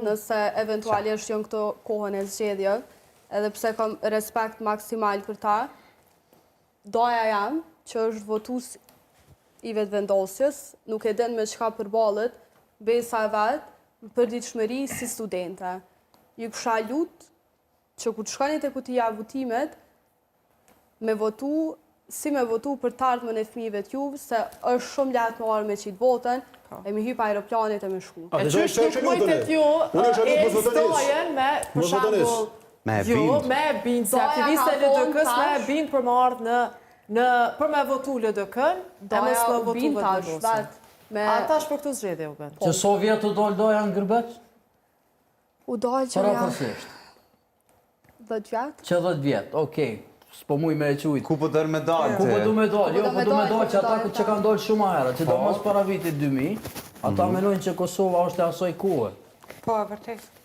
nëse eventualisht janë këto kohën e zgjedhje, edhe pse kam respekt maksimal për ta, doja jam që është votues i vetëvendosjes, nuk e din me çka përballet, besa e vet, për ditëshmëri si studente. Ju kisha lut që kur të shkoni te kutia e votimit, me votu për të ardhmen e fëmijëve të juve, se është shumë lehtë me marrë me qitë votën, e me hypa aeroplanit e me shku. E qysh nuk mujtet ju e historien me, për shambull, me bind, se aktiviste LDK-s me bind për me ardhë për me votu LDK-n, e mos me votu vetëvendosjen. A tash për këtë zgjedhje u bën? Që Sovjet u dollë doja në Gërbet? U dollë që Para ja përsisht? 10 vjetë. Që 10 vjetë, okej. S'po muj me e qujtë. Ku po dërë medalë? Ku po du medalë? Jo, po du medalë që ata që kanë dollë shumë herë, që do mos para vitit 2000, ata menojnë që Kosova është e asoj kohë. Po, vërtet.